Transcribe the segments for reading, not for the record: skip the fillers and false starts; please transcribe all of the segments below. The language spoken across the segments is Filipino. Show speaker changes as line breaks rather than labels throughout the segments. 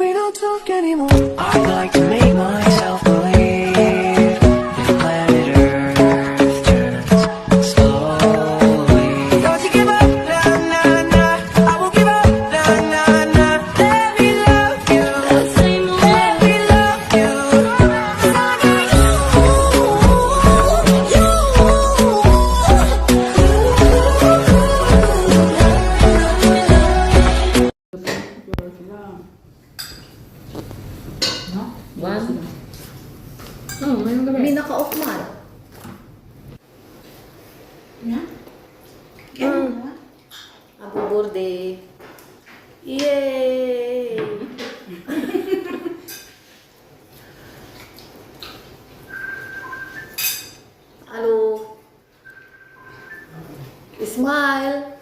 we don't talk anymore. I'd like to make myself believe that planet Earth turns slowly. Don't you give up, nah, nah, nah. I won't give up, nah, nah, nah. Let me love you, let me love you.
One. Ngayong gabi. Hindi naka-off na. Happy birthday. Yay! Hello. Smile.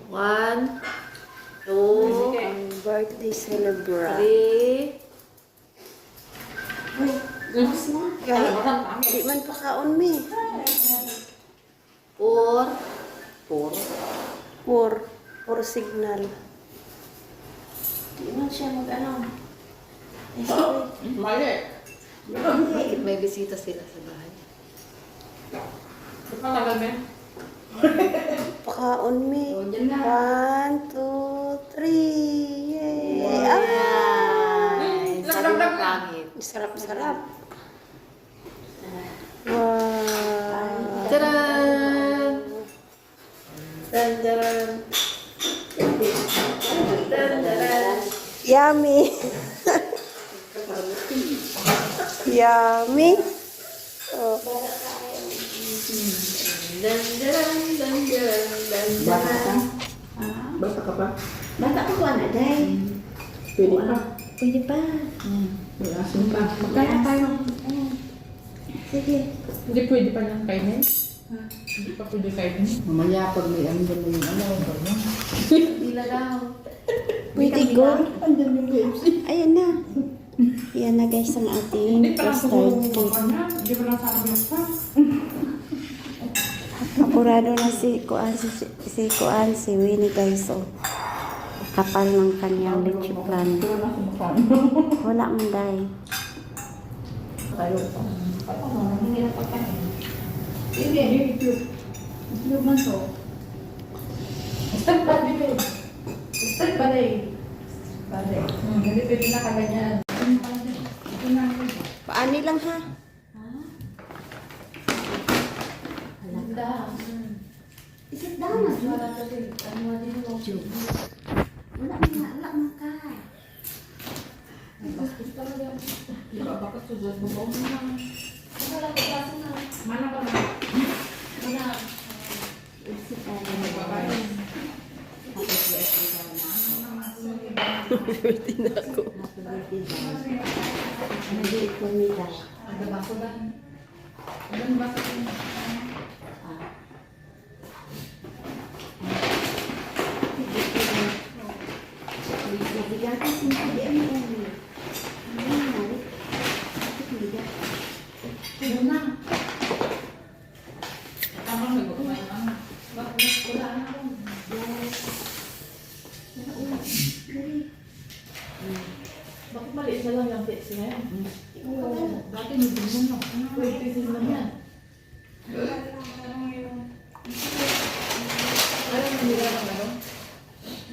One, two,
Birthday celebrate.
three.
Di man pa kaon mi.
Four.
For signal. Di man siya mag-ano.
Mali.
Bakit may bisita sila sa bahay?
Patagal ba?
Pakaon mi.
Oh, dyan na.
1, 2, 3. Yay!
Ay, sabi ng pangit.
Sarap-sarap. Wow!
Taran! Tandaran! Tandaran!
Yummy! Yummy! Oh.
Dandaran! Dandaran! Dandaran!
Basta ka pa?
Bata ko anak day.
Pwede pa.
Pwede pa.
May asin pa. Magkaya tayo.
Sige.
Hindi pwede pa niyang kainin? Hindi pa pwede kainin? Mamaya pag may ano dyan na yung ano.
Dila daw.
Pwede good.
Andyan yung KFC.
Ayan na. Yan na guys ang
Hindi
ating
pa lang
custard
kung
cake.
Hindi pa lang sa kablos pa.
Apurado na si Kuan, si Winnie guys. Oh. Kapal ng kanyang leche plan.
Ito na kumakain.
Wala man day.
Tayo pa.
Hindi na pagkain.
Sige, YouTube. YouTube man to. Start pa din. Start pa din. Hindi pwede na kaganyan. Ito na.
Paani lang ha.
Halanda.
Isit daw na.
Wala ka din. Ano nga din mo?
Wala mo ka.
Bastos talaga.
Di ba bakit sudod mo ba?
Ano lang ko kasi na.
Mana ka na?
Wala.
Isit daw
Babae.
Birthday na ako.
Nag-iit ko nila.
Ang gaba ko lang.
Ano ba sa akin?
Bigatas mo hindi ang ulo. Ano nangyari? Bigat.
Ano na?
Tama na ba? May ano?
Bakit wala na ako? Bakit maliit na lang yung tips ngayon? Dati may bilhin mo. 20 pieces lang yan. Ano yung nila ng ano?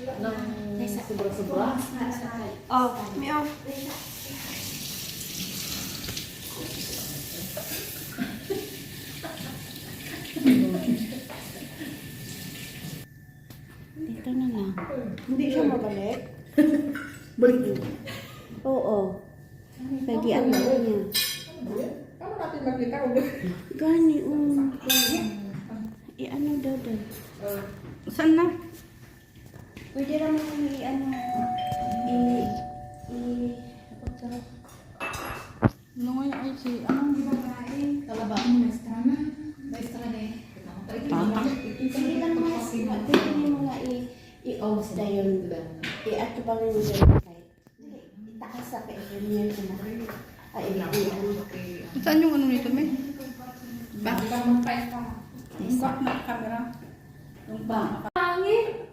Ng sobra-sobra?
Oh, meow. Dito na lang. Hindi siya mabalik?
Balik yun.
Oo. Lagi ano niya.
Paano natin makita kung
Gani, ano daw daw. Saan na? Pwede naman ano,
ano nga yung ay si, anong
Talaba.
Maestra na.
Maestra na eh.
Sige lang mas. Pwede niyo mga i-off na yun. I-ato ba rin yung website? Itaas sa kaibigan niya na. Ay,
Saan yung ano nito, May?
Yung bang.
Pangit.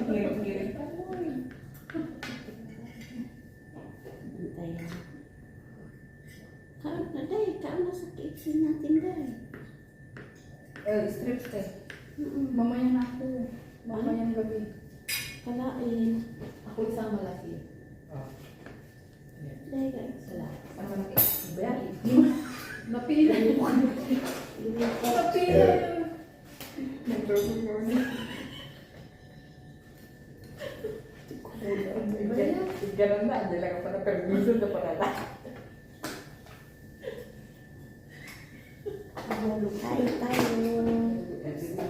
Ngirit-ngirit.
Ayan. Kaon na, day. Kaon na sa KFC natin, day.
Strips eh.
Mm-mm.
Mamaya na ako. Mamayang gabi.
Kalain.
Ako isang malaki.
Day, guys.
Sala.
Ang malaki. Iba yan.
Napila. Napila.
Ganun na. Hindi lang ako na permiso na parala.
Kain tayo.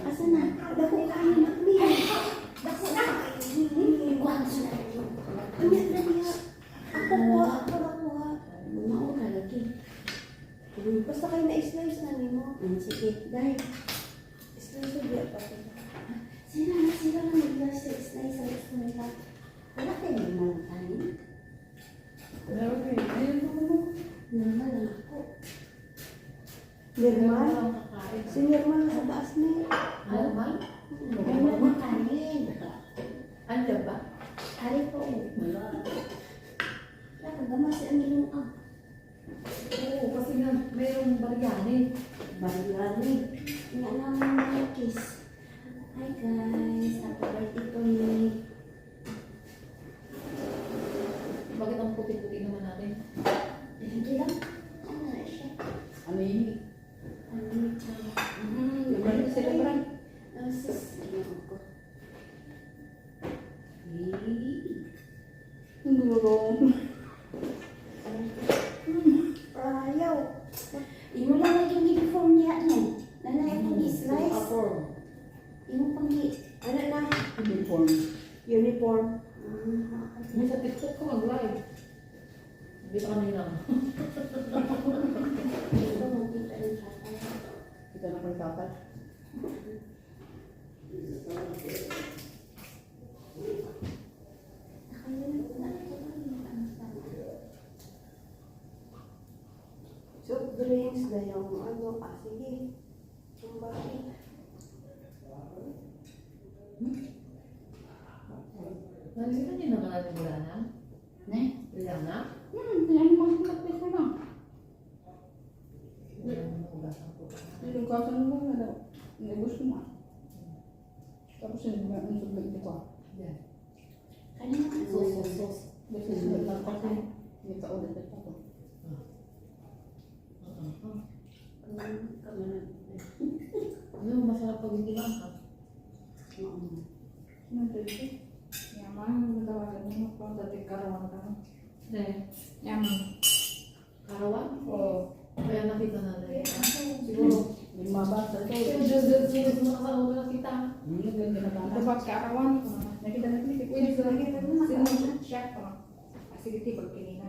Asa na? Dako kain na kami. Dako na. Kuhan sila. Unya na niya. Ako kuha. Ako na kuha. Mao na lagi. Basta kayo na-slice na nimo. Sige. Dahil. Slice na diya pa. Sila na mag-slice sa slice. Wala kayo na yung kanin.
Meron eh. Ayun mo.
Normal lang ako.
Normal?
Si Nirmal sa taas na yun.
Normal?
Normal na kanin.
Andiyan ba?
Hari po. Nakagama si Anilong ang
Oo, kasi nga mayroong baryani.
barigani. Nga namin mga kiss. Hi guys, happy birthday to me.
Bakit ang puti-puti naman natin?
Hindi lang. Ano na siya?
Ano yun?
Ano yun?
Naman sila ba?
Sis, ayun ko.
Ngurong.
Ayaw. Imo lang naging uniform niya yan. Nanay akong slice. Imo pang ano na?
Uniform.
Uniform.
May sa TikTok ko mag-live. Hindi ka kanina.
Ito magkita rin siya.
Ito na kong dapat.
So, drinks na yung ano, sige. Yung bakit?
Nalita niyo naman natin Liana?
Ne?
Liana?
Yan mga kapit ko na.
Ugasan ko.
Nilugasan mo na daw. Gusto mo. Tapos yung mga unsog ko.
Yan.
Kanina ka
Sos.
Gusto mo lang kasi. Hindi ka ulit ito ko.
Ano, masarap pag hindi maanghang.
Ano ito? Yaman, matawagan mo kung dati karawan ka. Yaman.
Karawan?
Oo.
Kaya nakita na rin. Siguro.
Lima ba? Sa
Pero
ito.
Diyos mo nakasama na kita.
Ito ba karawan? Nakita natin ito. Pwede sa lagi. Sino chef pa? Sige, tipag kinina.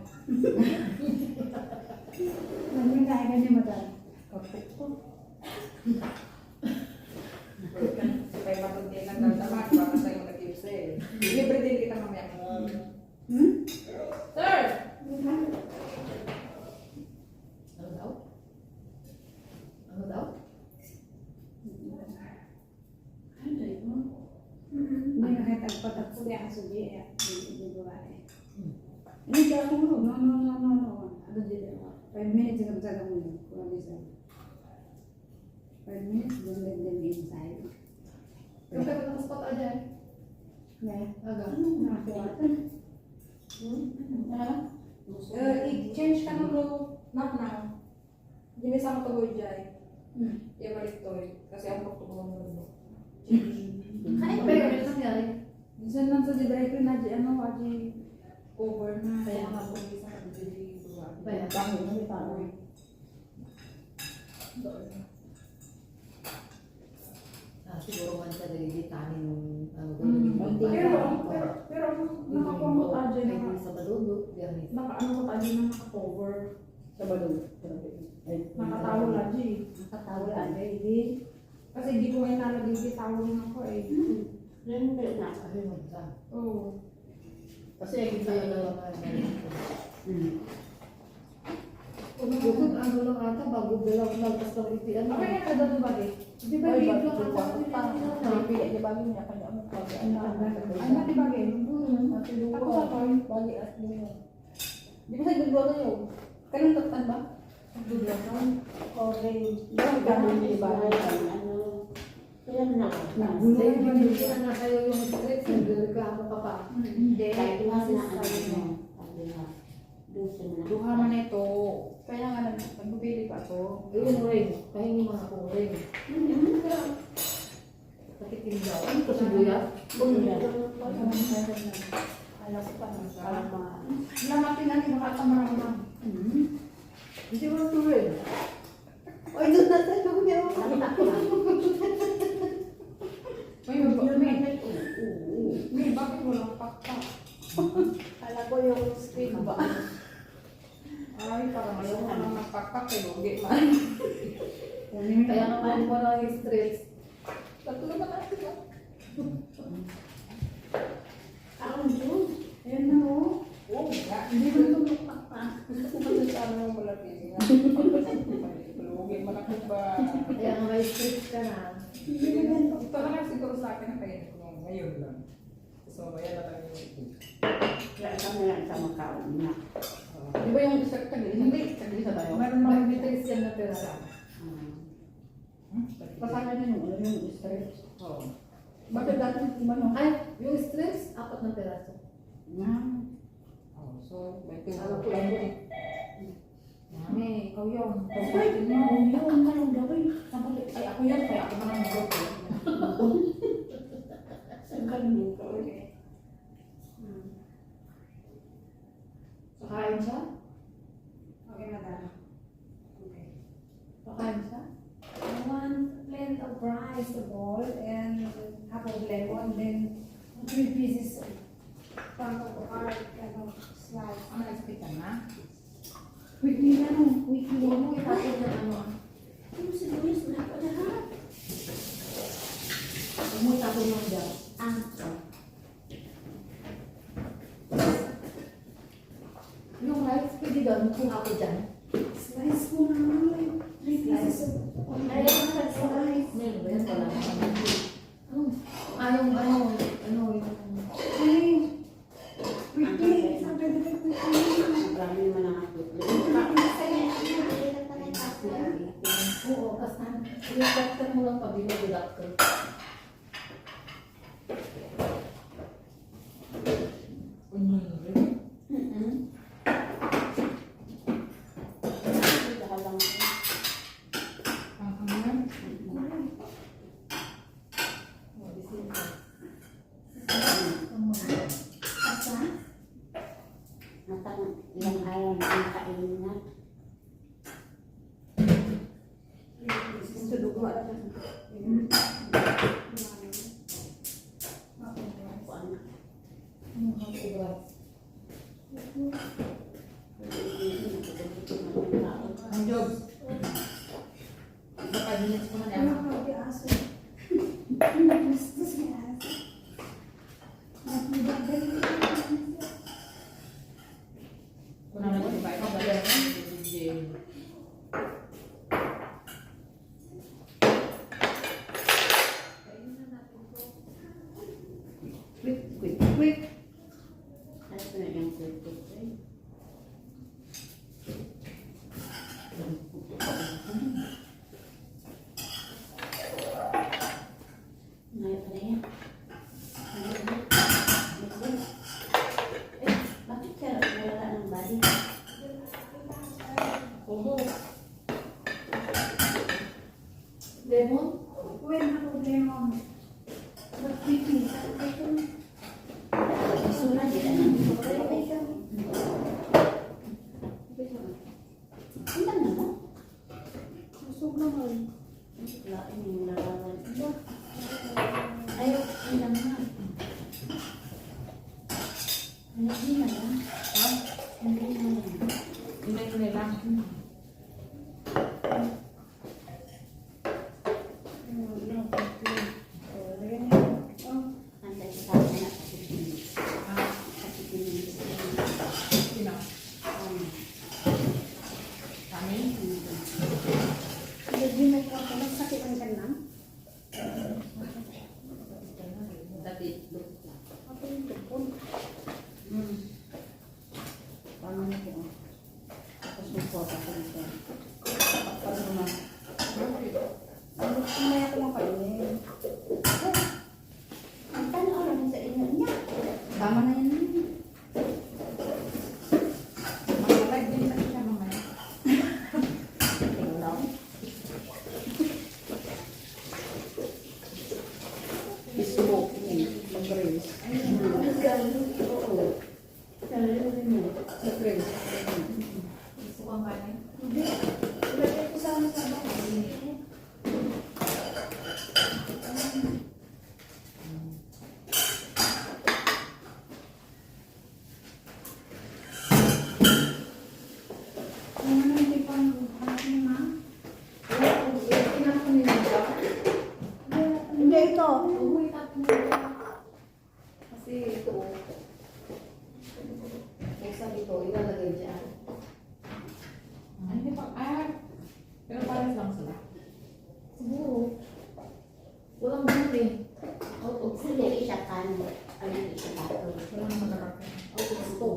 Nandiyan kaya ganyan madal. Kapit ko. Kaya matundi lang ng damat para sa'yo nag-gives eh. Libre din kita mamaya. Sir!
Ano daw? Ano daw?
Hindi na kahit agpatak ko yan. Sugi eh. Hindi babae. Ini kaya kung no. Ano dito? 5 minutes yung kapsaga mo yun. Kurang isa. 5 minutes, don't let them inside.
Yung kaya ka spot aja eh.
Yeah.
Aga.
Nakakuha. I-change ka ng low. Not now. Hindi may sama ka boy dyan. Ibalik to eh. Kasi ang pagtubuhan mo rin.
Pero ano nangyari?
Minsan lang sa dry na di ano, aji over na.
Kaya
Kaya nga po isa na di
Kaya.
Tango na may tango eh.
Siguro man siya nagigitanin ng ano
Pero nakakuha mo aji na.
sa balulo. Biyernes.
Naka-ano ko aji na naka-cover. Sa balon. Nakatawal aji.
Nakatawal aji.
Kasi di ko ngayon nalagay di tawal na ako eh.
Rin ba na?
Ay, magsa.
Oo.
Kasi kita na lang
Mm.
Bukod ano lang ata, bago bilang nagpas ng itian.
Okay na kada ba eh? Di ba
Ay,
dito
bakit
ka
yung
pa?
Napili niya bagay niya kanya mo pag
Ay, mati bagay.
Mati luwa.
Ako sa toy.
Bagay at luwa. Di ba sa gudwa na yun?
Kanang taktan ba?
Gudwa ka.
Orange.
Yung gano'n yung iba.
Ilan na?
Nagulo
Hindi,
ka
hindi na kayo yung streets. Nagreklamo ka pa.
Hindi.
Kahit mas na
Sabi mo. Duha man ito. Kaya nga nagpili pa to.
Ayun rin. Pahingi mo na kung rin. Nakitin daw. Ano ko sibuyas?
Alam ko pa na
Para ma...
Lamatin na ni baka tamaramang.
Hindi mo ito rin.
Oy, doon na sa lumiyaw ko.
May bakit walang pakpa?
Kala ko yung screen ba?
Ay, parang ayaw ko nang magpakpak kay Logi man.
Kaya naman mo na yung streets.
Tatlo ba natin ba?
Ang June.
Ayan na o. Oo, hindi ko ito magpakpak. Gusto ko ba sa ano yung malapit? Logi man ako ba?
Kaya nga may streets ka na.
Ito na lang siguro sa akin na kayo ngayon lang. So, ayan na tayo yung
Kaya kami lang sa Macau na.
Di ba yung isa tagli? Hindi, tagli sa tayo.
Meron mga bitis yan na pera.
Kasama na yung stress. Oo. Bakit dati hindi man no?
Ay, yung streets, 4 na peraso.
Oh, so, may
Alam
tingnan
ko yan.
Mami, ikaw yun.
Ay, yun, anong gawin?
Ay, ako yan. Kaya ako naman mag-go.
Saan ka naman ka?
Pakain siya?
Okay, madam. Okay.
Pakain siya?
One plate of rice, a bowl, and half of lemon, then 3 pieces of kind of slice. Ano, expect ka na?
Weekly na nung, weekly
Huwag
na.
mo itapon na ano.
Ano si Luis? Wala pa lahat.
Huwag mo itapon yung dyan. Yung rice, pwede gawin kung ako dyan.
Slice mo naman. 3 pieces of
Ay,
slice.
meron ba yan? Wala. Yung yung...
Ay, weekly. Sabi ko weekly.
Marami naman ang ako.
Oo, kasi yung doctor mo lang pabili yung doctor.
Ilang araw na ang kainin na.
Ang jobs. Baka minutes ko na yan.
Ano ka, di aso? Gusto si aso.
Kung ano naman, iba ito ba yan?
Quick.
Ito na yung quick. Ngayon pa na yan. Bakit siya wala ng body?
Oo. Lemon?
When ako lemon. But weekly. Sabi ko, Smoke. Mag-raise. Oo. Mag-raise.
Gusto ko ang kanin.
Hindi. Ilagay ko sa bawang.
Ano hindi pa ano na?
Tinapon nila ba?
Hindi ito.
Uy, tapon nila. Kasi ito, sabi ko, ilalagay dyan. Hindi pa, pero parang lang sila. Siguro. Walang bumili. Out of
Hindi siya kan. Ano siya bato.
walang magarap.
O gusto.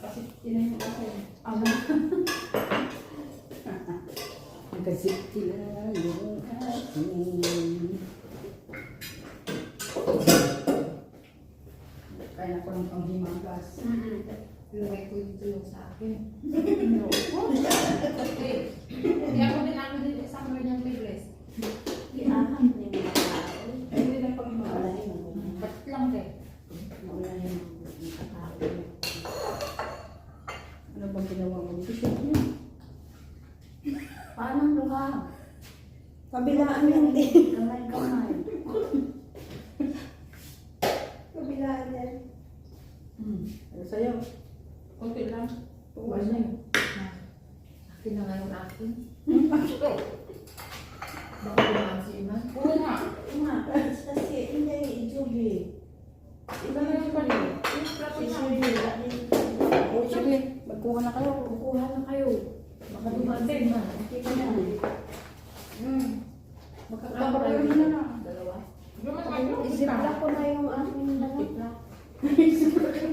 Kasi tinayin ko ako.
Magkasip sila yung asin. Kaya ko ng panghimagas.
Ilagay ko yung sa akin. Hindi ako din isang mga niyang favorite.
Iahan na yung mga tao.
Ay, hindi na panghimagas.
Wala yung
Ba't lang eh?
wala yung mga tao.
Ano bang ginawa mo? T-shirt niya.
Paano ang luha?
Kabilaan yan din.
Kamay-kamay.
Kabilaan yan. Ano sa'yo?
Okay lang. Wala na yun. Akin na nga yung akin. Baka dumaan si Iman. Oo nga.
Kasi hindi, Julie.
Iba na yung pali. Yung plato
Si
na.
Julie, wala din. Oh, sige. Magkuha na kayo.
Kukuha na kayo. Baka dumaan si Iman.
Hindi ka na.
Magkakaroon
Magkakaroon na na.
Dalawa. Dumaan kayo.
Isipla ko na yung aking dalawa.
Tipla.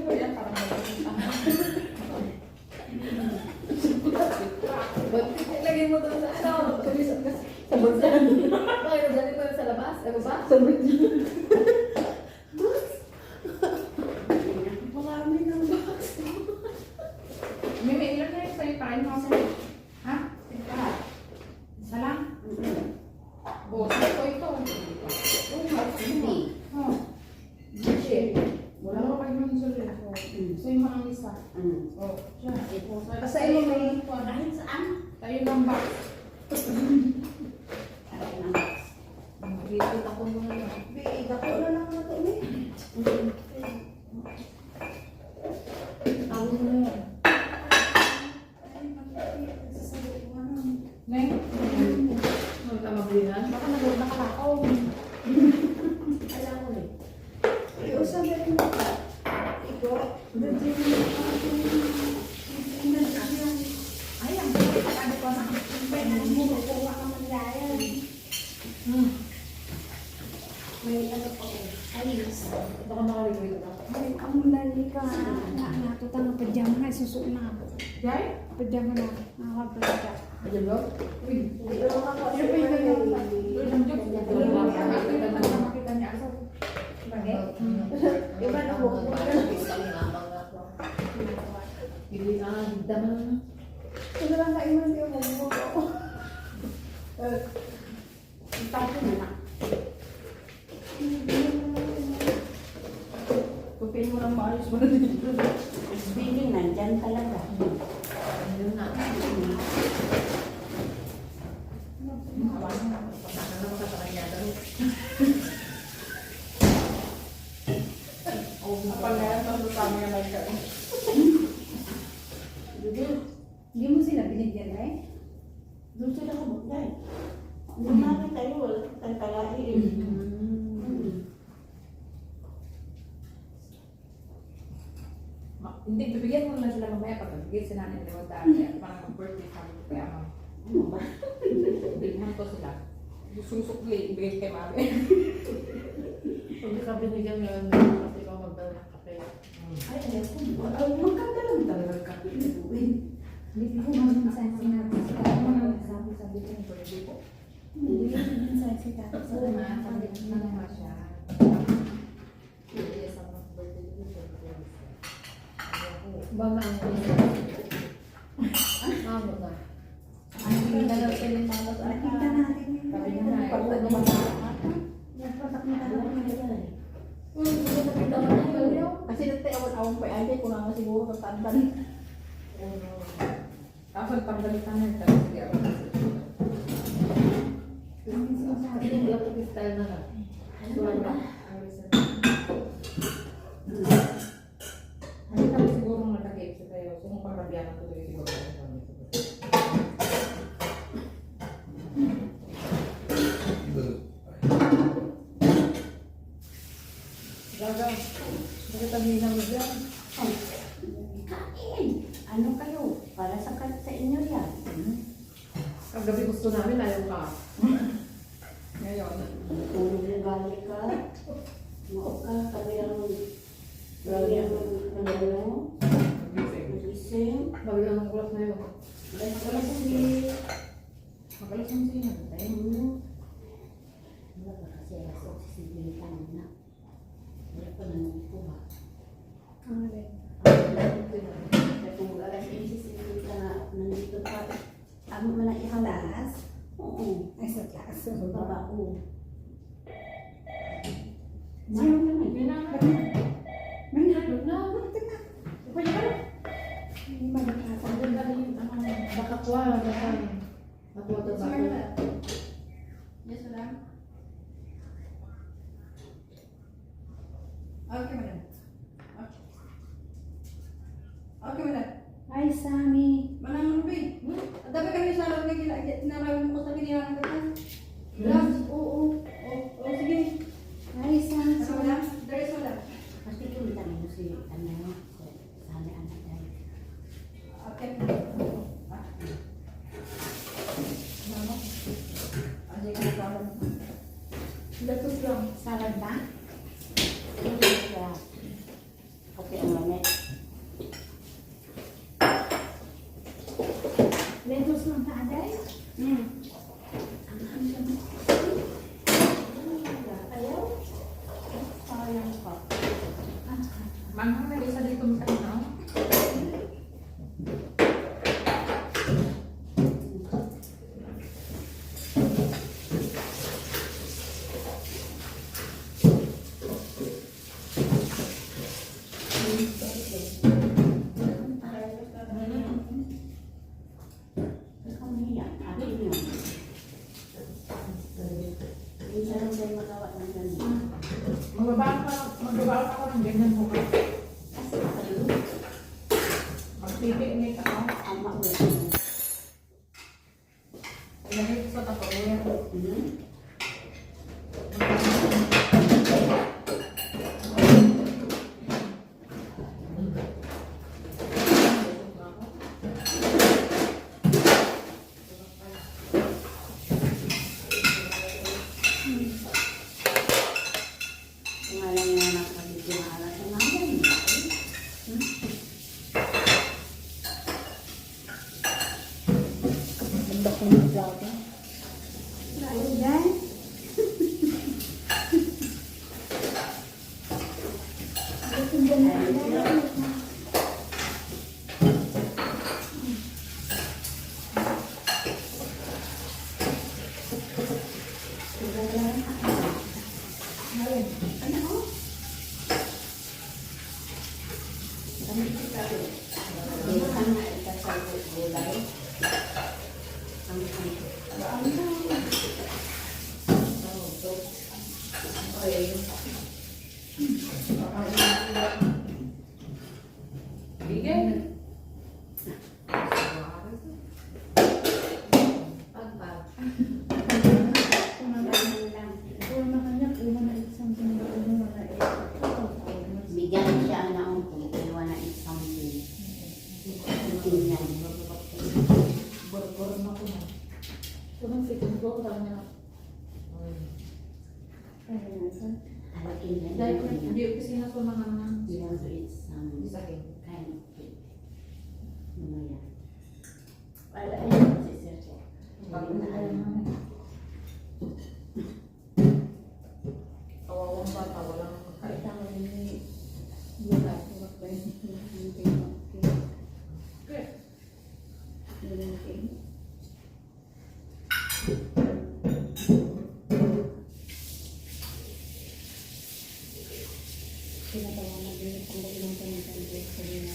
Kaya parang Lagay mo doon sa ano? Sa bulsa. Bakit nagdali mo sa labas? Ano ba? Sa bulsa.
Marami ng box.
May ilan na yung sa'yo tayo mga sa'yo? Ha? Isa lang?
O, ito, ito.
Hindi.
Oh.
Wala ka pa yung sulit.
So yung mga isa.
Oh, siya.
Basta yung may
Kahit saan.
tayo ng box.
Dito ako muna lang.
Biga ko na lang na ito.
Tawag mo na yan.
Ngayon,
Huwag ka maglinan. Baka nakalakaw.
Alam mo eh. Iusan na rin mo. Iko.
ay, ang sabi ko na.
Kuha ka man gaya. May ano pa ko. Ayos.
Baka makalimutan ka.
Ay, ang lali ka. Nato tang pajama na susu na.
Yay?
Pajama na. Nakapagda.
Ayan ba? Uy.
Hindi ko naman ako.
Uy,
Makita niya ako.
Iba na mo. Ito lang kaiman siya mo.
Ipagod na na.
Pupin mo lang maayos mo na dito.
Bini nandyan talaga.
Hindi mo sila binigyan eh?
Doon sila kumagay. Lumaki tayo, wala tayong kalahin.
Hindi, bibigyan mo na sila mamaya pag bibigyan sila ng liwag parang mag-birthday sabi ko kaya mo.
Ano ba?
Bigyan ko sila. Susukli, ibigay kay mami.
Pag ka binigyan ngayon, kasi ikaw magdala ng kape.
Ay, maganda lang talaga ang kape na buwin.
Hindi ko mag-mensahe natin.
Sabi ko yung birthday ko.
Hindi ko mag-mensahe si tata.
Oo nga, sabi ko na naman siya. Bibigyan sa mga birthday ko. Ba nga ang Mamo na. Ang dalaw ko yung mamo sa
Nakita natin yun.
Sabi niya na,
Pag
ano
ano
ba?
masarap.
Nagpatak na talaga.
sumama siguro pagtantan.
Tapos pambalitan na ito. Sige ako na.
Hindi ako style na lang.
Ano ba ba?
Hindi kami siguro nagkakip sa tayo. So kung pagkabiyanan ko tuloy siguro.
Gaga, bakit ang hina mo dyan?
Kain! Ano kayo? Para sa inyo yan.
Ang gabi gusto namin, ayaw ka.
Ngayon.
Tulog na balik ka. Mao ka. Kami ang gising.
Bawi lang ng kulak na yun.
Kasi
Magalas mo siya yan.
wala ka kasi alas 8 ka na. Wala pa naman po ba? Kung alas 8 ka nandito pa. Amo man na ihalas. Oo.
Ay, sa taas.
Baba ko.
Sino na may?
Yun na.
May na.
Yun na.
Pwede ka na. Hindi ba
Ang ganda rin, baka kuha, baka. Natuwa to ba?
Yes, madam. Okay, madam. Okay, madam.
Hi, Sammy.
Manang Ruby. Ang dami kami sa alam na narawin mo sa kinilang ka. Relax. Oo. Oo, sige.
Hi, Sammy.
Ano, madam? There is madam.
Pasti kita mo si ano, Sammy anak tayo.
Okay. Mama. Ano yung katawan?
Latos lang.
Salad ba? Okay, ang lamit.
Lentos lang ta, Aday.
Ayaw? Sayang pa.
Manghang na isa dito mo kanina.
Ikaw niya, akin niyo. Minsan lang tayo magawa ng ganun.
Magbabaan ako ng ganyan mo ka.
Kasi kayo,
Magpipiknik ako.
ama mo.
Ilagay ko sa tapakuya.
Kung alam niya nakabigyan na alas ng namin.
Ganda ko ng vlog.
Ayun yan.
Bigay. Pagpag.
Bigyan siya ng kung iwan na something. Tingnan.
Bor-bor na ko na. Kunang second ko, tama na.
Alakin na.
Dahil ko hindi ko kasi na mga
You want to eat some
Isahin.
kind of cake. Mamaya. Wala ayun si Sergio.
Bago na alam. Kawawang bata, walang
Kahit
makain.
ako ni Bulat, bulat pa yun.
Okay.
Tinatawanan din ang panggalingan ko ng panggalingan ko din na.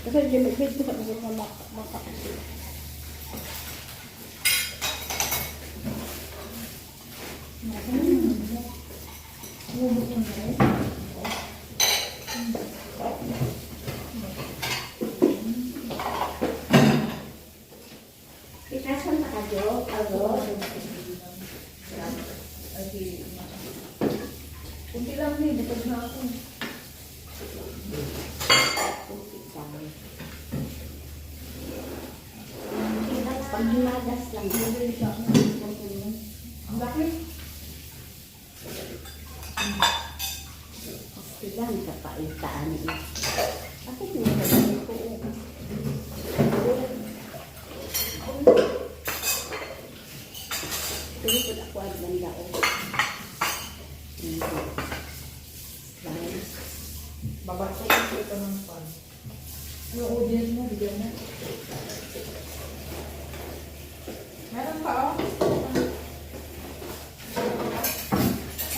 Kasi di mag-bid ko sa mga baka. Ikasan na kayo, agad.
Kunti lang ni, dito na ako.
Pag himagas lang, hindi siya.
Bakit?
Kailan ka pa itaan eh. Ako pinagsasabi ko eh. Pero kung ako ay banda o.
Babakit ko ito ng pan. Ano audience mo? Bigyan na. Meron pa oh.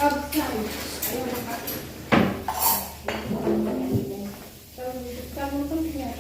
Outside. Ayaw na ka. Kamu pun punya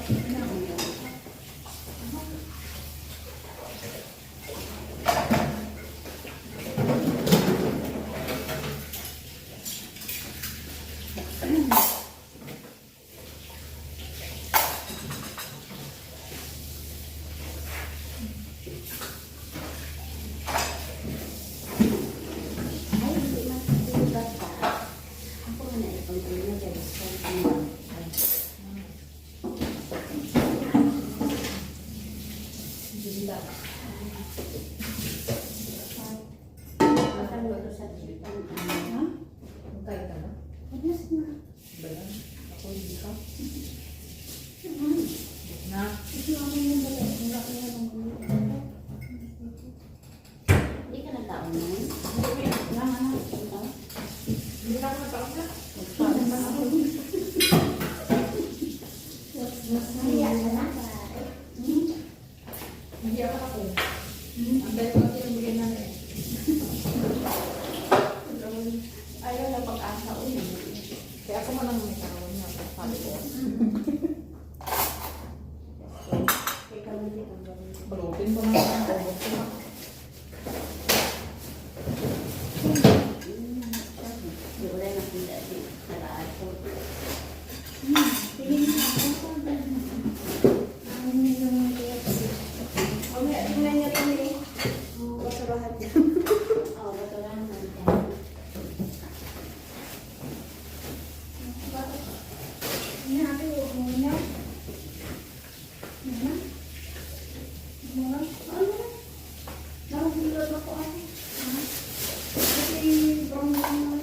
Magkaya ka na? Ba yan? Ako hindi ka? Na?
Hindi ka nagkaon mo?
Hindi ka na taon na? Hindi ako. Ang dahil ko yung bigyan namin.
Ayaw na pag-asa ulit.
Kaya ako man ang may karoon niya. Sabi ko.
Ikaw hindi ang gawin.
Balutin ko na ang tubos ko na.
Wala na kung dati. Naraan ko. Tingnan niya kami.
hilot na po ay. Kasi brown lang naman.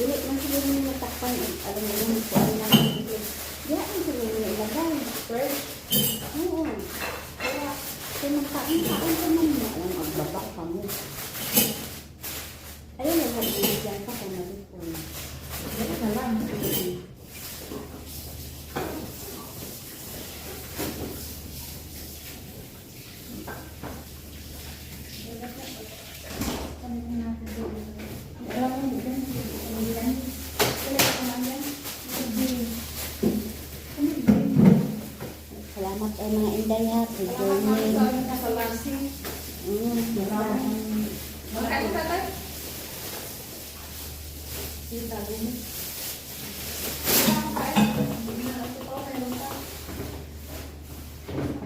Dili man siguro yung matakpan. Alam mo yung kuan lang. Dili man siguro yung ilagay.
Fresh.
Oo. Kaya, kung magkain-kain ka man mo, ang magbaba ka mo. Ayun, mag-ibigyan ka kung nabipon.
Ito na lang.
Salamat ay mga inday ha. Pag-journey.
Makain ka tayo?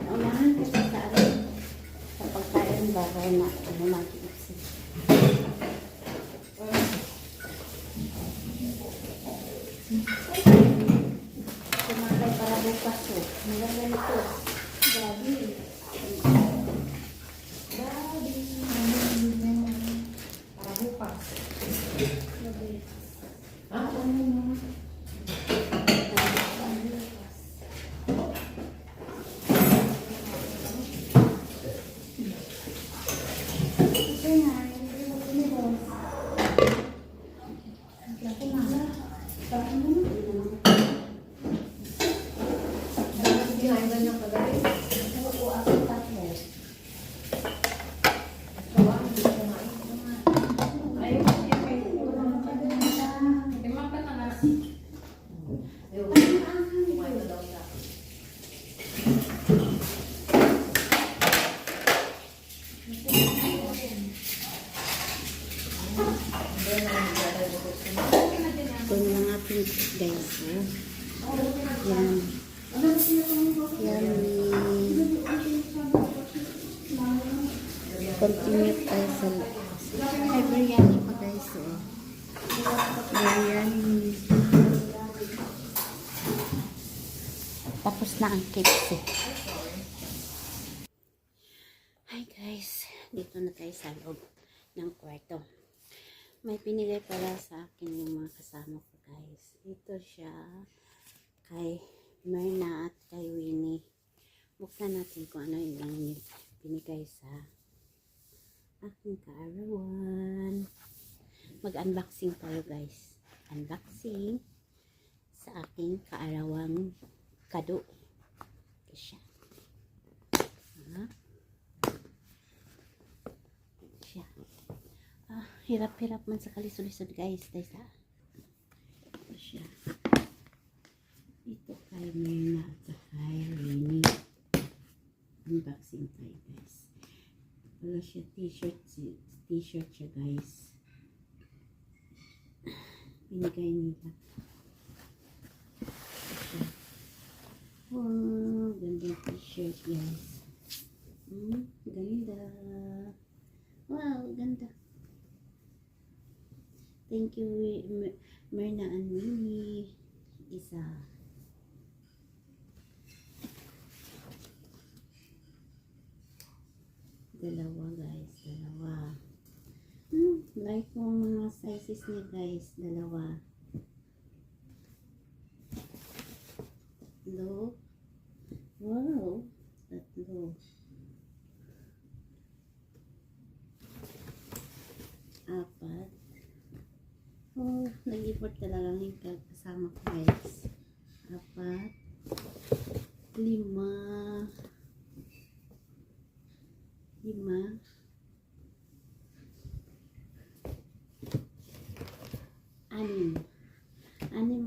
Unahan kasi sa akin. Sa pagkain ba, kaya na, ano mag-iisip. Kumakay para bukas ko. Maganda nito. Grabe.
Para bukas.
Ah, ano mo?
Kinain ka niya kagabi?
Ito yung ating guys. Ha? Yan. Yan. Continue tayo sa ay biryani pa guys. Oh. Biryani. Tapos na ang cakes eh. Hi guys. Dito na tayo sa loob ng kwarto. May pinili pala sa akin yung mga kasama ko guys. Ito siya kay Myrna at kay Winnie. Buksan natin kung ano yung binigay sa aking kaarawan. Mag-unboxing tayo guys. Unboxing sa aking kaarawang kado. Ito siya. Siya. Hirap-hirap man sa kalisod-lisod guys. Dahil sa ito siya. Ito kay Myrna at kay Winnie. Unboxing tayo guys. Wala siya t-shirt. T-shirt siya guys. Binigay nila. Wow, ganda t-shirt guys. Ganda. Wow, ganda. Thank you, Myrna and Winnie. Isa. Dalawa guys, dalawa. Like yung mga sizes niya guys, dalawa. Tatlo. Wow, tatlo. Apat. Oh, nag-effort talaga yung kasama ko guys. Apat. 5. 5. 6. 6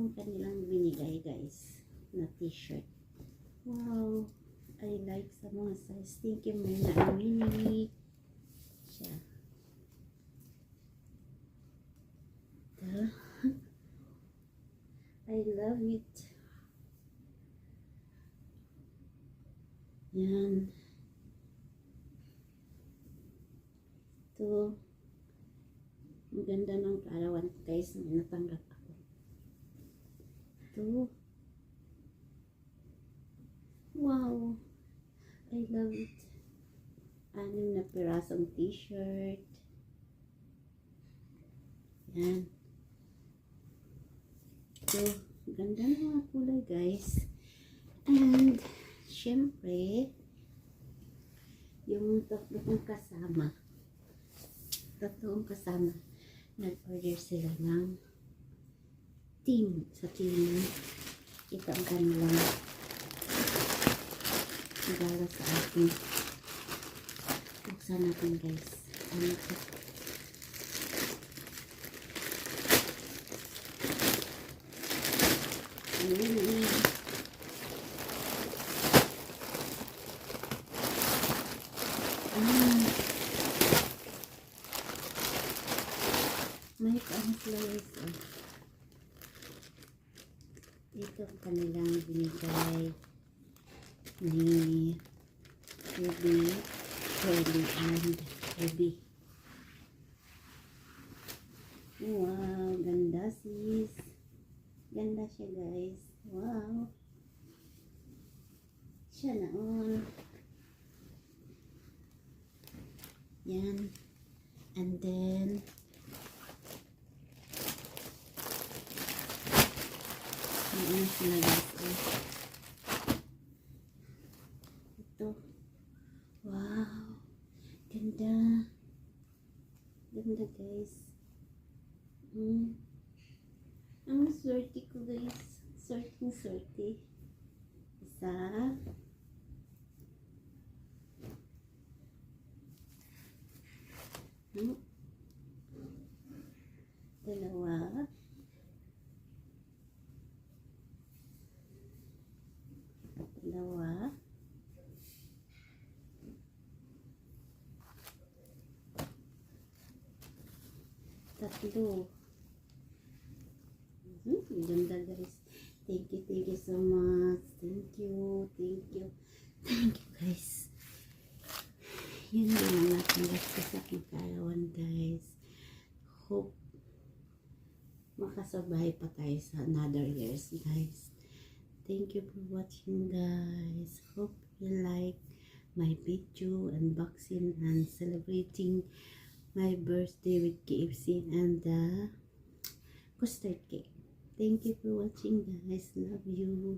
ang kanilang binigay guys na t-shirt. Wow, I like sa mga size. Thank you Myrna and Winnie. Siya. I love it. Yan. Ito. Ang ganda ng kaarawan guys na natanggap ako. Ito. Wow. I love it. 6 na pirasong t-shirt. Yan. Ito. Ganda ng mga kulay guys. And, syempre, yung tatlong kasama, nag-order sila ng team. Sa team, ito ang kanilang regalo sa akin. Buksan natin guys. Ano ito? May paano sila guys. Ito ang kanilang binigay ni Ruby, Curly, and Ruby. Wow, ganda sis. Ganda siya guys. Wow. Siya na all. Yan. And then, ano sila guys. Ito. Wow. Ganda. Ganda guys. Ang swerte ko guys. Swerte. Isa. Dalawa. Tatlo. Ganda guys. Thank you so much. Thank you guys. Yun lang natin guys sa aking kaarawan guys. Hope makasabay pa tayo sa another years guys. Thank you for watching guys. Hope you like my video unboxing and celebrating my birthday with KFC and the custard cake. Thank you for watching guys. Love you.